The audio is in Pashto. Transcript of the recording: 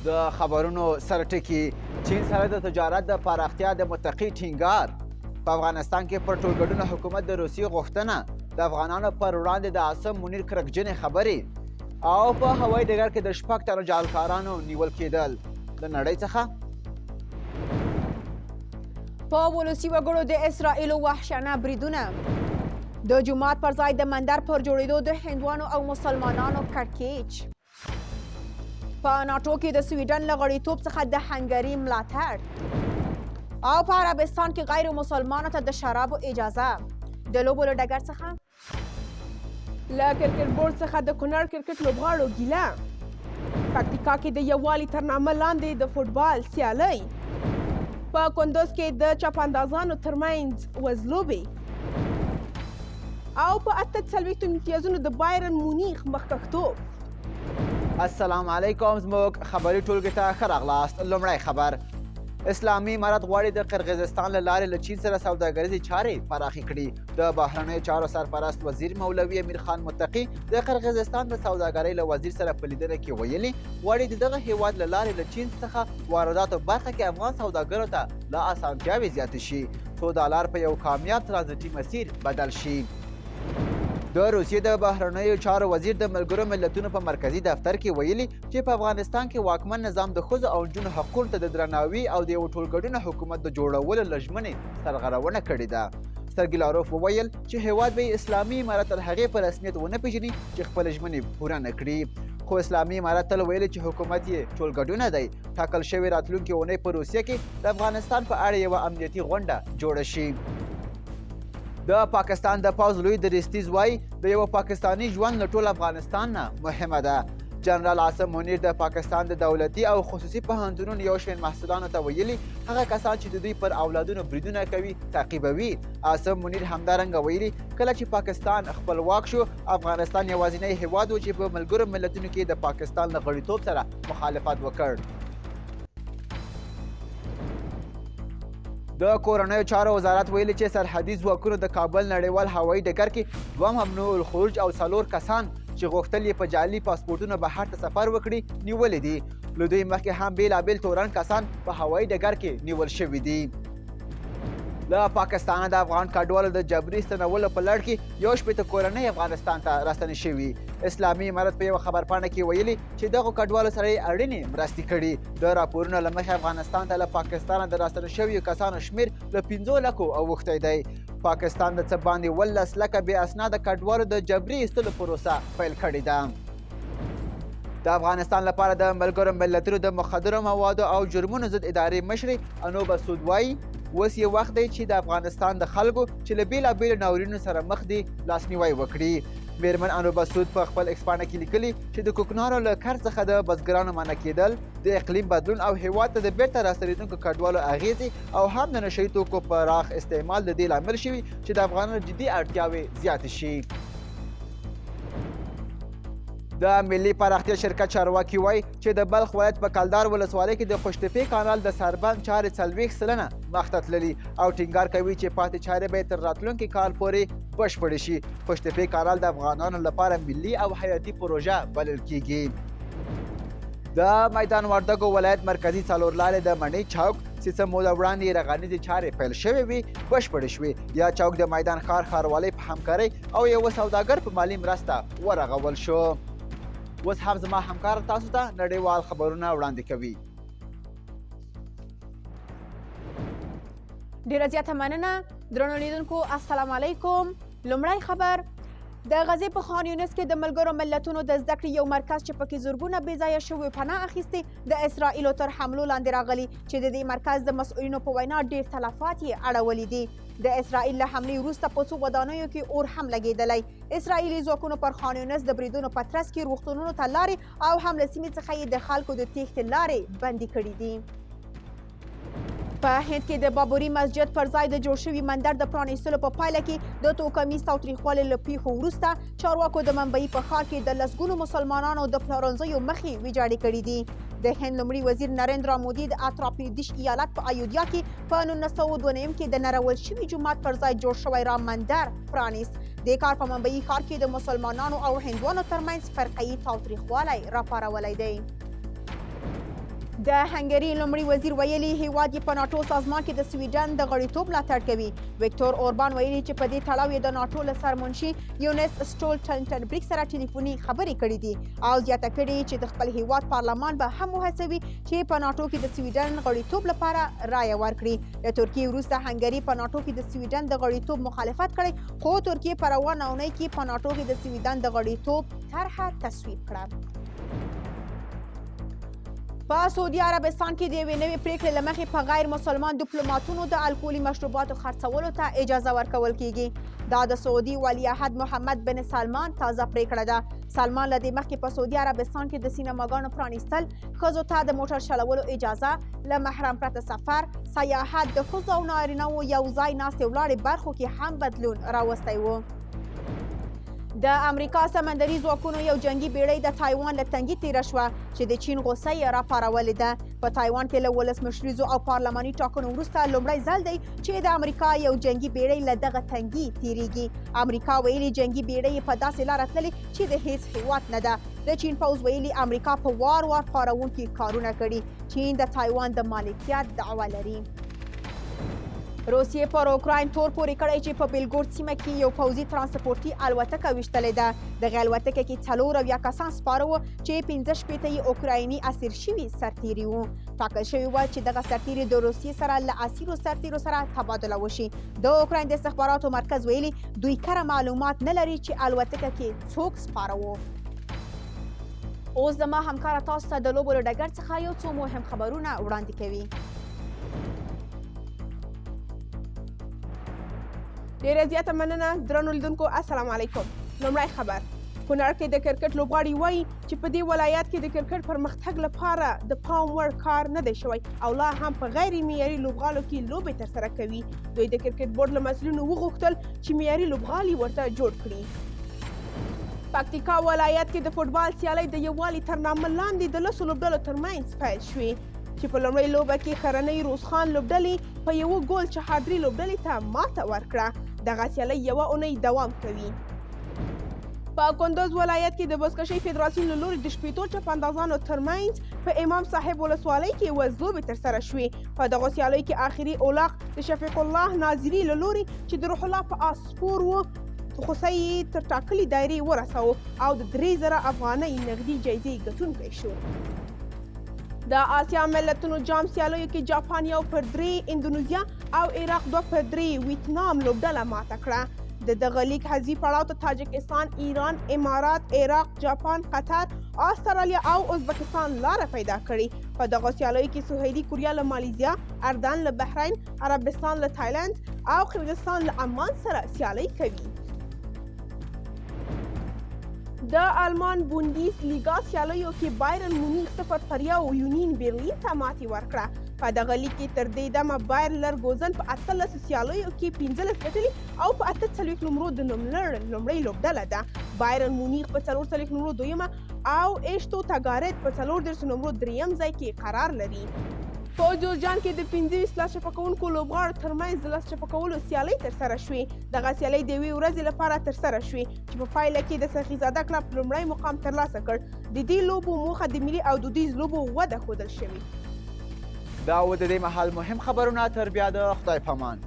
د خبرونو سرټکی چین سره د تجارت د پراختیا د متقي ټینګار په افغانستان کې پر ټولګډونه حکومت د روسیې غوښتنه د افغانانو پر وړاندې د عاصم منیر کرکجنې خبرې او په هوایي ډګر کې د 6 تنو جعلکارانو نیول کېدل د نړۍ څخه په ولسي وګړو د اسرائیلو وحشیانه بریدونه د جومات پر ځای د مندر پر جوړېدو د هندوانو او مسلمانانو کړکېچ په ناټو کې د سویډن له غړیتوب څخه د هنګري ملاتړ او په عربستان کې غیر مسلمانو ته د شرابو اجازه د لوبو له ډګر څخه له کرکټ بورډ څخه د کونړ کرکټ لوبغاړو ګیله پکتیکا کې د یووالي تر نامه لاندې د فوټبال سیالۍ په کندوز کې د چاپاندازانو ترمنځ وزلوبې او په 48 امتیازونو د بایرن مونیخ مخکښتوب السلام علیکم زموږ خبري ټولګي ته ښه راغلاست. لومړی خبر اسلامي امارت غواړي د قرغیزستان له لارې له چین سره سوداګریزې چارې پراخې کړي. د بهرنیو چارو سرپرست وزیر مولوي امیر خان متقي د قرغیزستان د سوداګرۍ له وزیر سره په لیدنه کې ویلي غواړي د دغه هیواد له لارې له چین څخه وارداتو برخه کې افغان سوداګرو ته لا اسانتیاوې زیاتې شي څو ډالر په یو کامیاب ترانزیټي مسیر بدل شي. د روسیې د بهرنیو چارو وزیر د ملګرو ملتونو په مرکزي دفتر کې ویلي چې په افغانستان کې واکمن نظام د ښځو او نجونو حقونو ته د درناوي او د یو ټولګډونه حکومت د جوړولو له ژمنې سرغړونه کړې ده. سرګي لاروف وویل چې هیواد به اسلامي امارت تر هغې په رسمیت ونه پیژني چې خپلې ژمنې پوره نه کړي. خو اسلامي امارت تل ویلي چې حکومت یې ټولګډونه دی. ټاکل شوې راتلونکې اونۍ په روسیه کې د افغانستان په اړه یوه امنیتي غونډه جوړه شي. د پاکستان د پوځ لوی دریستیز وایي د یوه پاکستاني ژوند له ټول افغانستان نه مهمه ده. جنرال عاصم منیر د پاکستان د دولتي او خصوصي پوهنتونونو یو شمېر محصلانو ته ویلي هغه کسان چې د دوی پر اولادونو بریدونه کوي تعقیبوي. عاصم منیر همدارنګه ویلي کله چې پاکستان خپلواک شو افغانستان یوازینی هیواد و چې په ملګرو ملتونو کې د پاکستان له غړیتوب سره مخالفت وکړ. د کورنیو چارو وزارت ویلي چې سرحدي ځواکونو د کابل نړیوال هوایي ډګر کې 2 ممنوع الخروج او 4 کسان چې غوښتل یې په جعلي پاسپورټونو بهر ته سفر وکړي نیولي دي. له دوی مخکې هم بېلابېل تورن کسان په هوایي ډګر کې نیول شوي دي. له پاکستانه د افغان کډوالو د جبري ستنولو په لړ کې 1 کورنۍ افغانستان ته راستنې شوي. اسلامي امارت په یوه خبرپاڼه کې ویلي چې دغو کډوالو سره یې اړینې مرستې کړي. د راپورونو له مخې افغانستان ته له پاکستانه د راستنو شویو کسانو شمېر له 15 لکو اوښتی دی. پاکستان د څه باندې 18 لکه بې اسناده کډوالو د جبري ایستلو پروسه پیل کړې ده. د افغانستان لپاره د ملګرو ملتونو د مخدرو موادو او جرمونو ضد ادارې مشرې انوبه سود وایي اوس یې وخت دی چې د افغانستان د خلکو چې له بېلابېلو ناورینونو سره مخ دي لاسنیوی وکړي. میرمن انوبه سود په خپل اکسپانه کې لیکلي چې د کوکنارو له کار څخه د بزګرانو منع کېدل د اقلیم بدلون او هیواد ته د بیرته راستنېدونکو کډوالو اغیزې او هم د نشه یي توکو پراخ استعمال د دې لامل شوي چې د افغانانو جدي اړتیاوې زیاتې شي. د ملي پراختیا شرکت چارواکي وایي چې د بلخ ولایت په کلدار ولسوالۍ کې د خوشتپې کانال د سربند چارې 40 سلنه مخته تللي او ټینګار کوي چې پاتې چارې به تر راتلونکي کال پورې بشپړې شي. خوشتپې کانال د افغانانو لپاره ملي او حیاتي پروژه بلل کیږي. د میدان وردګو ولایت مرکزي څلورلارې د مڼۍ چوک چې څه موده وړاندې رغنیزې چارې پیل شوې وي بشپړې شوې. یا چوک د میدان ښاروالۍ په همکارۍ او یوه سوداګر په مالي مرسته ورغول شو. اوس هم زما همکار تاسو ته نړیوال خبرونه وړاندې کوي. ډیره زیاته مننه. درنو لیدونکو السلام علیکم. لومړی خبر د غزې په خان یونس کې د ملګرو ملتونو د زده کړې یو مرکز چې پکې زرګونه بې ځایه شویو پناه اخیستې د اسرائیلو تر حملو لاندې راغلي چې د دې مرکز د مسؤلینو په وینا ډېر تلفات یې اړولي دي. د اسرائیل له حملې وروسته په څو ودانیو کې اور هم لګېدلی. اسرائیلي ځواکونو پر خان یونس د بریدونو په ترڅ کې روغتونونو ته لارې او هم له سیمې څخه یې د خلکو د تېښتې لارې بندي کړي دي. په هند کې د بابري مسجد پر ځای د جوړ شوي مندر د پرانیستلو په پایله کې د توکمیز تاوتریخوالي له پیښو وروسته چارواکو د ممبئی په ښار کې د لسګونو مسلمانانو د پلورنځیو مخې ویجاړې کړي دي. د هند لومړي وزیر نریندرا مودي د اترا پردیش ایالت په ایودیا کې په 1992 کې د نړول شوي جومات پر ځای جوړ شوی رام مندر پرانیست. د کار په ممبئی ښار کې د مسلمانانو او هندوانو ترمنځ فرقه‌يي تاوتریخوالی راپارولی دی. د هنګري لومړي وزیر ویلي هیواد یې په ناټو سازمان کې د سویډن د غړیتوب ملاتړ کوي. ویکتور اوربان ویلي چې په دې تړاو یې د ناټو له سرمنشي یونس سټولټنبرګ سره ټلیفوني خبرې کړې دي او زیاته کړې چې د خپل هیواد پارلمان به هم وهڅوي چې په ناټو کې د سویډن غړیتوب لپاره رایه ورکړي. له ترکیې وروسته هنګري په ناټو کې د سویډن د غړیتوب مخالفت کړی، خو ترکیې په روانه اونۍ کې په ناټو کې د سویډن د غړیتوب طرحه تصویب کړه. په سعودي عربستان کې د یوې نوې پریکړې له مخې په غیر مسلمان ډیپلوماتونو د الکولي مشروباتو خرڅولو ته اجازه ورکول کیږي. دا د سعودي ولیعهد محمد بن سلمان تازه پریکړه ده. سلمان له دې مخکې په سعودي عربستان کې د سینماګانو پرانیستل، ښځو ته د موټر چلولو اجازه، له محرم پرته سفر، سیاحت، د ښځو او نارینه‌وو یو ځای ناستې ولاړې برخو کې هم بدلون راوستی و. د امریکا سمندري ځواکونو یو جنگي بیړۍ د تایوان له تنګي تیره شوه چې د چین غوسه یې راپارولې ده. په تایوان کې له ولسمشریزو او پارلماني ټاکنو وروسته لومړی ځل دی چې د امریکا یو جنگي بیړۍ له دغه تنګي تیریږي. امریکا ویلي جنگي بیړۍ په داسې لاره تللې چې د هیڅ هیواد نه ده. د چین پوځ ویلي امریکا په وار پارونکي کارونه کړي. چین د تایوان د مالکیت دعوه لري. روسیې پر اوکراین تور پورې کړی چې په بیلګورډ سیمه کې یو پوځي ترانسپورتي الوتکه ویشتلې ده. دغه الوتکه کې 4 کسان سپاره وو چې 15 یې اوکرایني اسیر شوي سرتیري وو. ټاکل شوي وه چې دغه سرتیري د روسیې سره له اسیرو سرتیرو سره تبادله وشي. د اوکراین د استخباراتو مرکز ویلي دوی کره معلومات نه لري چې الوتکه کې څوک سپاره وو. اوس زما همکاره تاسو ته د لوبو له ډګر څخه یو څو مهم خبرونه وړاندې کوي. ډیره زیاته مننه درنو لیدونکو. السلام علیکم. لومړی خبر: کونړ کې د کرکټ لوبغاړي وایي چې په دې ولایت کې د کرکټ پرمختګ لپاره د پام وړ کار نه دی شوی او لا هم په غیر معیاري لوبغالو کې لوبې ترسره کوي. دوی د کرکټ بورډ له مسؤلینو وغوښتل چې معیاري لوبغالي ورته جوړ کړي. پکتیکا ولایت کې د فوټبال سیالۍ د یووالي تر نامه لاندې د 10 لوبډلو ترمنځ پیل شوې چې په لومړۍ لوبه کې خرنۍ روزخان لوبډلې په 1 ګول چهاردري لوبډلې ته ماته ورکړه. دغه سیالۍ 1 اونۍ دوام کوي. په کندوز ولایت کې د بزکشۍ فدراسیون له لوري د شپېتو چپاندازانو ترمنځ په امام صاحب ولسوالۍ کې وزلو لوبې ترسره شوې. په دغو سیالیو کې آخري اولاق د شفیق الله ناظري له لوري چې د روح الله په آس سپور و، خوسه یې تر ټاکلې دایرې ورساوه او د 3000 افغانۍ نغدي جایزې ګټونکی شو. د آسیا ملتونو جام سیالیو کې جاپان 1-3، اندونیزیا او عراق 2-3 ویتنام لوبډله ماته کړه. د دغه لیګ حذفي پړاو ته تاجکستان، ایران، امارات، عراق، جاپان، قطر، استرالیا او ازبکستان لاره پیدا کړې. په دغه سیالیو کې سویلي کوریا له مالیزیا، اردن له بحرین، عربستان له تایلند او قرغیزستان له عمان سره سیالي کوي. د آلمان بوندیس لیګا سیالیو کې بایرن مونیخ 0-1 یونین برلین ته ماتې ورکړه. په دغه لیګ کې تر دې دمه بایر لرګوزن په 18 سیالیو کې 15 ګټلي او په 48 نمرو د نوملړ لومړۍ لوبډله ده. بایرن مونیخ په 44 نمرو دویمه او ایشتو تاګارت په 34 نمرو دریم ځای کې قرار لري. په جورجان کې د 25 لاس چپه کوونکو لوبغاړو ترمنځ د لاس چپه کولو سیالۍ ترسره شوې. دغه سیالۍ د 1 ورځې لپاره ترسره شوې چې په پایله کې د سخیزاده کلب لومړی مقام ترلاسه کړ. د دې لوبو موخه د ملي او دودیز لوبو وده ښودل شوې. دا و د دې مهال مهم خبرونه. تر بیا د خدای پامان.